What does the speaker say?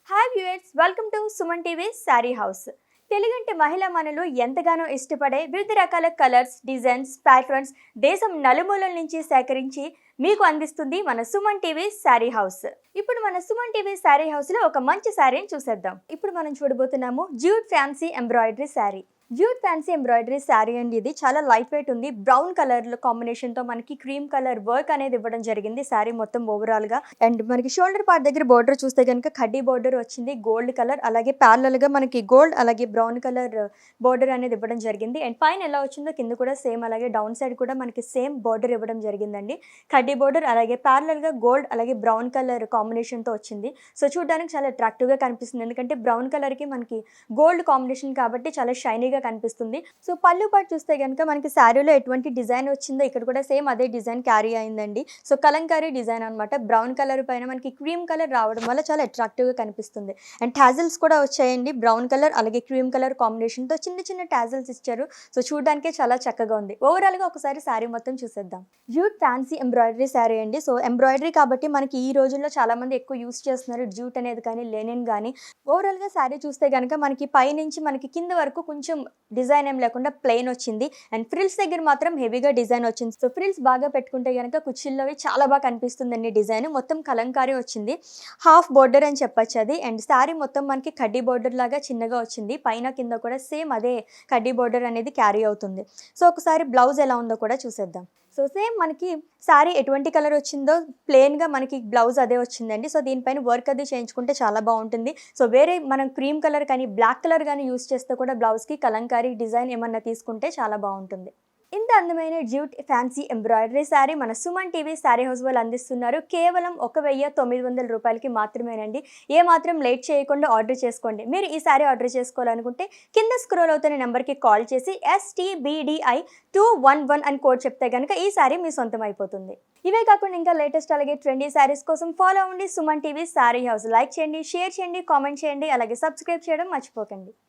Hi viewers, welcome to SumanTV Saree House. తెలుగంటి మహిళా మనులు ఎంతగానో ఇష్టపడే వివిధ రకాల కలర్స్, డిజైన్స్, ప్యాటర్న్స్ దేశం నలుమూలల నుంచి సేకరించి మీకు అందిస్తుంది మన సుమన్ టీవీ సారీ హౌస్. ఇప్పుడు మన సుమన్ టీవీ సారీ హౌస్ లో ఒక మంచి సారీని చూసేద్దాం. ఇప్పుడు మనం చూడబోతున్నాము jute fancy embroidery sorry. Jute fancy embroidery sorry అండి. ఇది చాలా లైట్ వెయిట్ ఉంది. బ్రౌన్ కలర్ కాంబినేషన్ తో మనకి క్రీమ్ కలర్ వర్క్ అనేది ఇవ్వడం జరిగింది సారీ మొత్తం ఓవరాల్ గా. అండ్ మనకి షోల్డర్ పార్ట్ దగ్గర బోర్డర్ చూస్తే కనుక కడ్డీ బోర్డర్ వచ్చింది, గోల్డ్ కలర్, అలాగే ప్యారలల్ గా మనకి గోల్డ్ అలాగే బ్రౌన్ కలర్ బోర్డర్ అనేది ఇవ్వడం జరిగింది. అండ్ పైన ఎలా వచ్చిందో కింద కూడా సేమ్, అలాగే డౌన్ సైడ్ కూడా మనకి సేమ్ బోర్డర్ ఇవ్వడం జరిగిందండి. కడ్డీ బోర్డర్ అలాగే ప్యారలల్ గా గోల్డ్ అలాగే బ్రౌన్ కలర్ కాంబినేషన్ తో వచ్చింది. సో చూడడానికి చాలా అట్రాక్టివ్ గా కనిపిస్తుంది, ఎందుకంటే బ్రౌన్ కలర్ కి మనకి గోల్డ్ కాంబినేషన్ కాబట్టి చాలా షైనీగా కనిపిస్తుంది. సో పళ్ళు పాటు చూస్తే కనుక మనకి శారీలో ఎటువంటి డిజైన్ వచ్చిందో ఇక్కడ కూడా సేమ్ అదే డిజైన్ క్యారీ అయిందండి. సో కలంకారీ డిజైన్ అనమాట. బ్రౌన్ కలర్ పైన మనకి క్రీమ్ కలర్ రావడం వల్ల చాలా అట్రాక్టివ్ గా కనిపిస్తుంది. అండ్ టాజిల్స్ కూడా వచ్చాయండి. బ్రౌన్ కలర్ అలాగే క్రీమ్ కలర్ కాంబినేషన్ తో చిన్న చిన్న టాజిల్స్ ఇచ్చారు. సో చూడడానికి చాలా చక్కగా ఉంది. ఓవరాల్ గా ఒకసారి శారీ మొత్తం చూసేద్దాం. జ్యూట్ ఫ్యాన్సీ ఎంబ్రాయిడరీ శారీ అండి. సో ఎంబ్రాయిడరీ కాబట్టి మనకి ఈ రోజుల్లో చాలా మంది ఎక్కువ యూస్ చేస్తున్నారు జ్యూట్ అనేది కానీ లెనిన్ కానీ. ఓవరాల్ గా శారీ చూస్తే కనుక మనకి పై నుంచి మనకి కింద వరకు కొంచెం డిజైన్ ఏం లేకుండా ప్లెయిన్ వచ్చింది. అండ్ ఫ్రిల్స్ దగ్గర మాత్రం హెవీగా డిజైన్ వచ్చింది. సో ఫ్రిల్స్ బాగా పెట్టుకుంటే కనుక కుచ్చిల్లోవి చాలా బాగా కనిపిస్తుందండి. డిజైన్ మొత్తం కలంకారీ వచ్చింది. హాఫ్ బోర్డర్ అని చెప్పచ్చు అది. అండ్ శారీ మొత్తం మనకి కడ్డీ బోర్డర్ లాగా చిన్నగా వచ్చింది. పైన కింద కూడా సేమ్ అదే కడ్డీ బోర్డర్ అనేది క్యారీ అవుతుంది. సో ఒకసారి బ్లౌజ్ ఎలా ఉందో కూడా చూసేద్దాం. సో సేమ్ మనకి శారీ ఎటువంటి కలర్ వచ్చిందో ప్లెయిన్గా మనకి బ్లౌజ్ అదే వచ్చిందండి. సో దీనిపైన వర్క్ అది చేయించుకుంటే చాలా బాగుంటుంది. సో వేరే మనం క్రీమ్ కలర్ కానీ బ్లాక్ కలర్ కానీ యూస్ చేస్తే కూడా బ్లౌజ్కి కలంకారీ డిజైన్ ఏమన్నా తీసుకుంటే చాలా బాగుంటుంది. ఇంత అందమైన జ్యూట్ ఫ్యాన్సీ ఎంబ్రాయిడరీ శారీ మన సుమన్ టీవీ శారీ హౌస్ వాళ్ళు అందిస్తున్నారు. కేవలం 1900 రూపాయలకి మాత్రమేనండి. ఏ మాత్రం లేట్ చేయకుండా ఆర్డర్ చేసుకోండి. మీరు ఈ శారీ ఆర్డర్ చేసుకోవాలనుకుంటే కింద స్క్రోల్ అవుతున్న నెంబర్కి కాల్ చేసి STBDI211 అని కోడ్ చెప్తే కనుక ఈ శారీ మీ సొంతం అయిపోతుంది. ఇవే కాకుండా ఇంకా లేటెస్ట్ అలాగే ట్రెండీ శారీస్ కోసం ఫాలో అవ్వండి Suman TV sari house. Like చేయండి, షేర్ చేయండి, కామెంట్ చేయండి, అలాగే సబ్స్క్రైబ్ చేయడం మర్చిపోకండి.